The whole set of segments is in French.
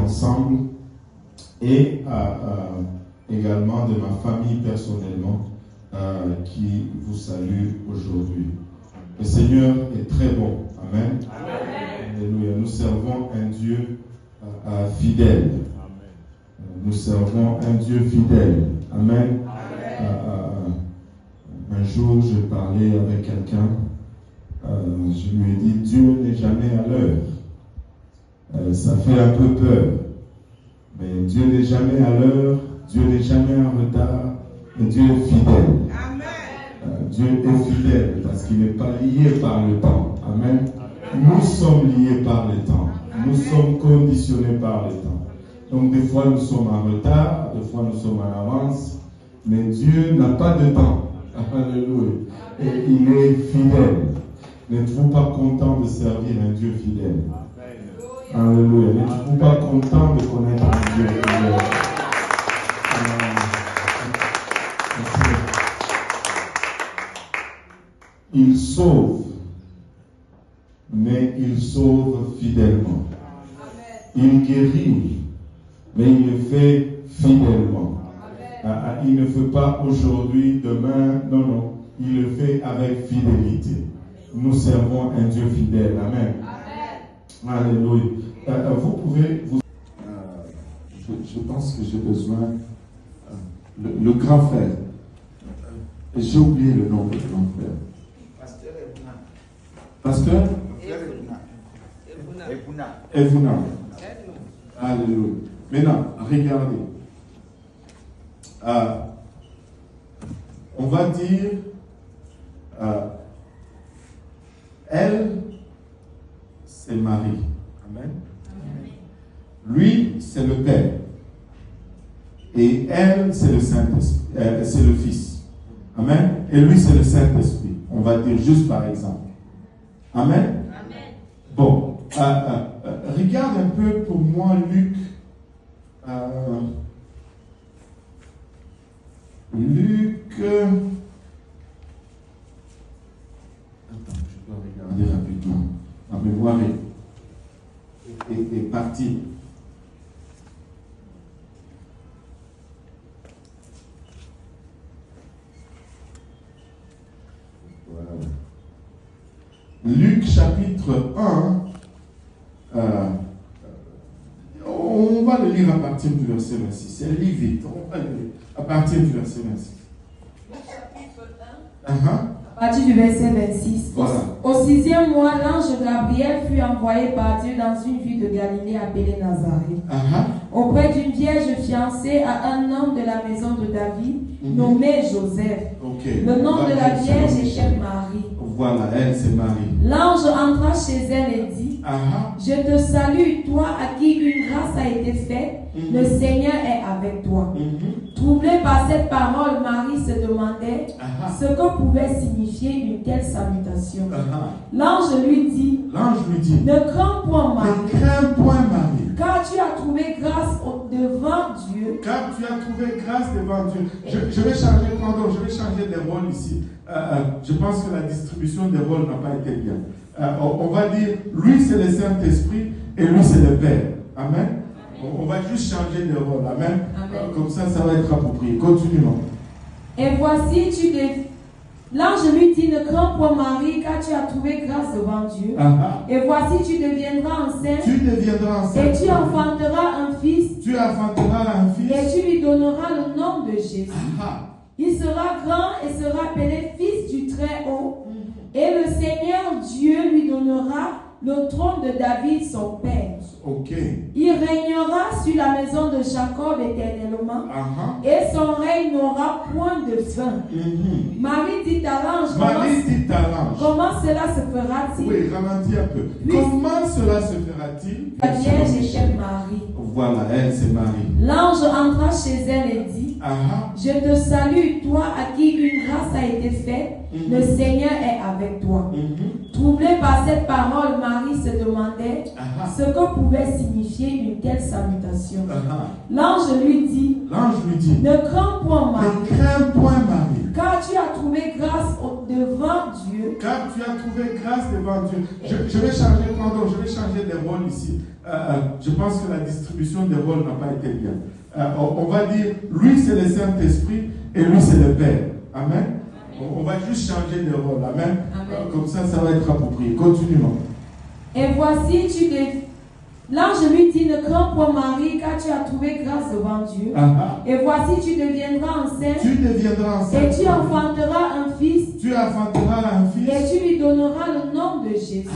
ensemble et également de ma famille personnellement qui vous salue aujourd'hui. Le Seigneur est très bon. Amen. Amen. Alléluia. Nous servons un Dieu fidèle. Nous servons un Dieu fidèle. Amen. Un jour, je parlais avec quelqu'un. Je lui ai dit, Dieu n'est jamais à l'heure. Ça fait un peu peur. Mais Dieu n'est jamais à l'heure. Dieu n'est jamais en retard. Et Dieu est fidèle. Dieu est fidèle parce qu'il n'est pas lié par le temps. Amen. Nous sommes liés par le temps. Nous sommes conditionnés par le temps. Donc des fois nous sommes en retard, des fois nous sommes en avance. Mais Dieu n'a pas de temps. Alléluia. Et il est fidèle. N'êtes-vous pas content de servir un Dieu fidèle? Alléluia. N'êtes-vous pas content de connaître un Dieu fidèle? Il sauve, mais il sauve fidèlement. Il guérit, mais il le fait fidèlement. Il ne fait pas aujourd'hui, demain, non. Il le fait avec fidélité. Nous servons un Dieu fidèle. Amen. Alléluia. Vous pouvez... je pense que j'ai besoin... le grand frère. J'ai oublié le nom du grand frère. Pasteur Evuna. Alléluia. Maintenant, regardez. On va dire, elle, c'est Marie. Amen. Lui, c'est le Père. Et elle, c'est le Saint-Esprit. C'est le Fils. Amen. Et lui, c'est le Saint-Esprit. On va dire juste par exemple. Amen. Bon, regarde un peu pour moi Luc. Attends, je dois regarder rapidement. Ma mémoire est partie. Voilà. Luc chapitre 1, on va le lire à partir du verset 26. Elle lit vite, on va le lire à partir du verset 26. Luc chapitre 1, à partir du verset 26. Voilà. Au 6e mois, l'ange Gabriel fut envoyé par Dieu dans une ville de Galilée appelée Nazareth, auprès d'une vierge fiancée à un homme de la maison de David, nommé Joseph. Le nom de la vierge était Marie. Voilà, elle, c'est Marie. L'ange entra chez elle et dit, je te salue, toi à qui une grâce a été faite, le Seigneur est avec toi. Troublée par cette parole, Marie se demandait ce que pouvait signifier une telle salutation. L'ange lui dit, ne crains point Marie, car tu as trouvé grâce devant Dieu. Je vais changer de rôle ici. Je pense que la distribution des rôles n'a pas été bien. On va dire, lui c'est le Saint-Esprit et lui c'est le Père. Amen. On va juste changer de rôle. Amen. Comme ça va être approprié. Continuons. Et voici, l'ange lui dit, ne crains point Marie, car tu as trouvé grâce devant Dieu. Et voici, tu deviendras enceinte. Et tu enfanteras un fils. Et tu lui donneras le nom de Jésus. Il sera grand et sera appelé fils du Très-Haut. Et le Seigneur Dieu lui donnera le trône de David, son père. Il régnera sur la maison de Jacob éternellement. Et son règne n'aura point de fin. Marie dit à l'ange, comment cela se fera-t-il? Oui, ralentis un peu. Comment cela se fera-t-il? La vierge était Marie. Voilà, elle c'est Marie. L'ange entra chez elle et dit, je te salue, toi à qui une grâce a été faite, le Seigneur est avec toi. Troublée par cette parole, Marie se demandait ce que pouvait signifier une telle salutation. L'ange lui dit, ne crains point Marie, Car tu as trouvé grâce devant Dieu. Car tu as trouvé grâce devant Dieu. Je vais changer les rôles ici. Je pense que la distribution des rôles n'a pas été bien. On va dire, lui c'est le Saint-Esprit et lui c'est le Père. Amen. On va juste changer les rôles. Amen. Comme ça va être approprié. Continuons. Et voici, l'ange lui dit, ne crains point Marie, car tu as trouvé grâce devant Dieu. Et voici, tu deviendras enceinte. Et tu enfanteras un fils. Et tu lui donneras le nom de Jésus.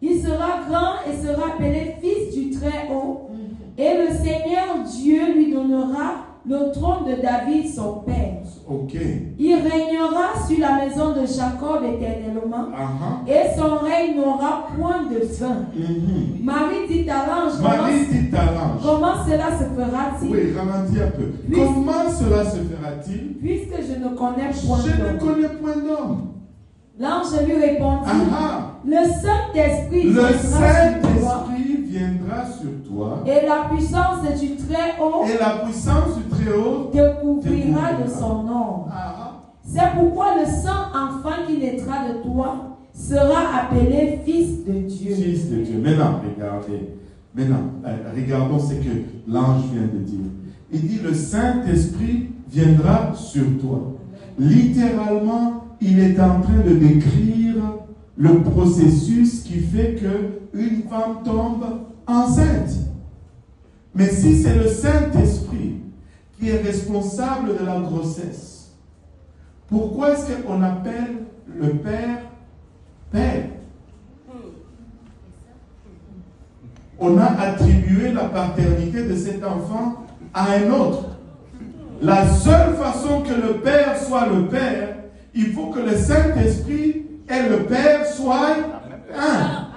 Il sera grand et sera appelé fils du Très-Haut. Et le Seigneur Dieu lui donnera le trône de David, son père. Il régnera sur la maison de Jacob éternellement. Et son règne n'aura point de fin. Marie dit à l'ange, comment cela se fera-t-il? Oui, ralentis un peu. Comment cela se fera-t-il? Puisque je ne connais point d'homme. Je ne connais point d'homme. L'ange lui répondit, le Saint-Esprit viendra sur toi. Et la puissance du Très-Haut te couvrira de son ombre. C'est pourquoi le Saint-Enfant qui naîtra de toi sera appelé Fils de Dieu. Fils de Dieu. Maintenant, regardons ce que l'ange vient de dire. Il dit, le Saint-Esprit viendra sur toi. Littéralement, il est en train de décrire le processus qui fait qu'une femme tombe enceinte. Mais si c'est le Saint-Esprit qui est responsable de la grossesse, pourquoi est-ce qu'on appelle le Père Père? On a attribué la paternité de cet enfant à un autre. La seule façon que le Père soit le Père, il faut que le Saint-Esprit et le Père soient un.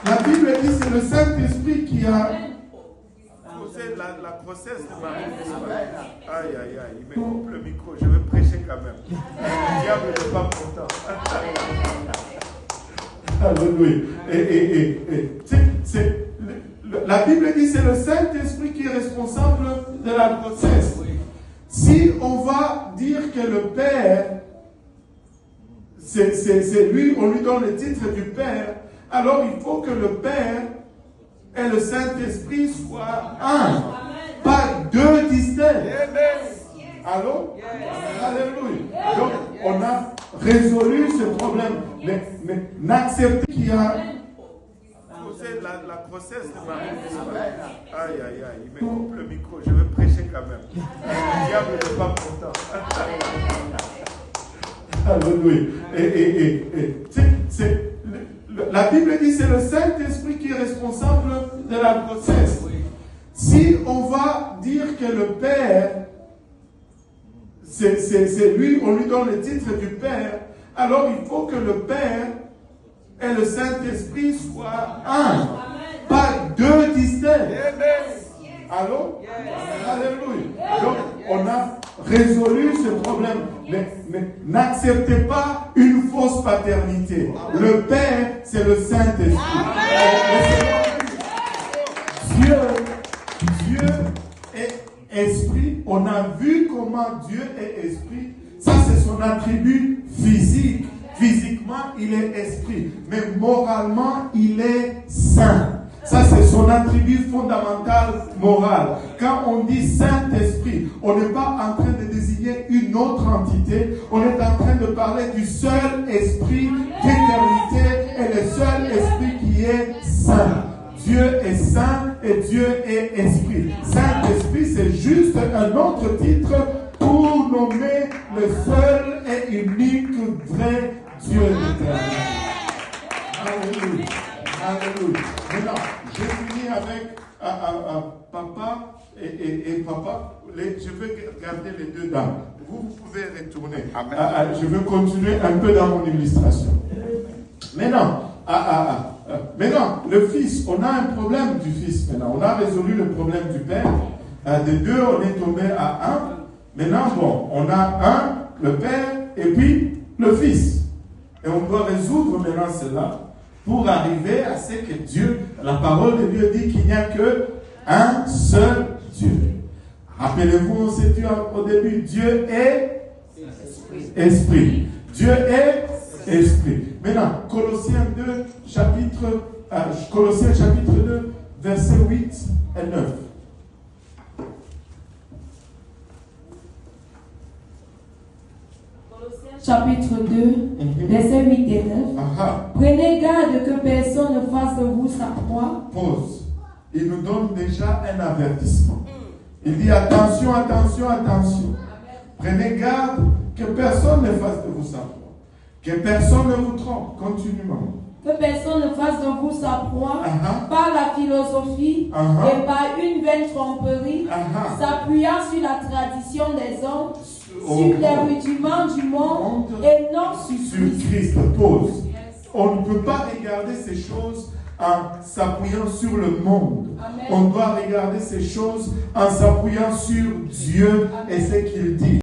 La Bible dit que c'est le Saint-Esprit qui a causé la grossesse de Marie. Aïe, aïe, aïe, il me coupe le micro, je vais prêcher quand même. Le diable n'est pas content. Alléluia. La Bible dit que c'est le Saint-Esprit qui est responsable de la grossesse. Si on va dire que le Père, c'est lui, on lui donne le titre du Père, alors il faut que le Père et le Saint-Esprit soient un, pas deux distincts. Allô? Alléluia. Donc, on a résolu ce problème. Mais n'acceptez qu'il y a causé la grossesse de Marie. Aïe, aïe, aïe, il me coupe le micro, je vais prêcher quand même. Le diable n'est pas content. Alléluia. La Bible dit que c'est le Saint-Esprit qui est responsable de la grossesse. Si on va dire que le Père, c'est lui, on lui donne le titre du Père, alors il faut que le Père et le Saint-Esprit soient un, pas deux distincts. Allô? Alléluia. Donc, on a résolu ce problème. Mais n'acceptez pas une fausse paternité. Le Père, c'est le Saint-Esprit. Dieu est esprit. On a vu comment Dieu est esprit. Ça, c'est son attribut physique. Physiquement, il est esprit. Mais moralement, il est saint. Ça, c'est son attribut fondamental moral. Quand on dit Saint-Esprit, on n'est pas en train de désigner une autre entité. On est en train de parler du seul esprit d'éternité et le seul esprit qui est saint. Dieu est saint et Dieu est esprit. Saint-Esprit, c'est juste un autre titre pour nommer le seul et unique vrai Dieu d'éternité. Alléluia. Alléluia. Maintenant, je finis avec papa et papa. Je veux garder les deux dames. Vous pouvez retourner. Je veux continuer un peu dans mon illustration. Maintenant, le fils, on a un problème du fils maintenant. On a résolu le problème du père. De deux, on est tombé à un. Maintenant, bon, on a un, le père, et puis le fils. Et on doit résoudre maintenant cela pour arriver à ce que Dieu, la parole de Dieu dit qu'il n'y a que Un seul Dieu. Rappelez-vous, on s'est dit au début, Dieu est esprit. Dieu est esprit. Maintenant, Colossiens chapitre 2, versets 8 et 9. Chapitre 2, versets 8 et 9. Prenez garde que personne ne fasse de vous sa proie. Pause. Il nous donne déjà un avertissement. Il dit attention, attention, attention. Prenez garde que personne ne fasse de vous sa proie. Que personne ne vous trompe continuellement. Que personne ne fasse de vous sa proie par la philosophie et par une vaine tromperie, s'appuyant sur la tradition des hommes, sur les rudiments du monde et non sur Christ. Pause. On ne peut pas regarder ces choses en s'appuyant sur le monde. Amen. On doit regarder ces choses en s'appuyant sur Dieu et ce qu'il dit.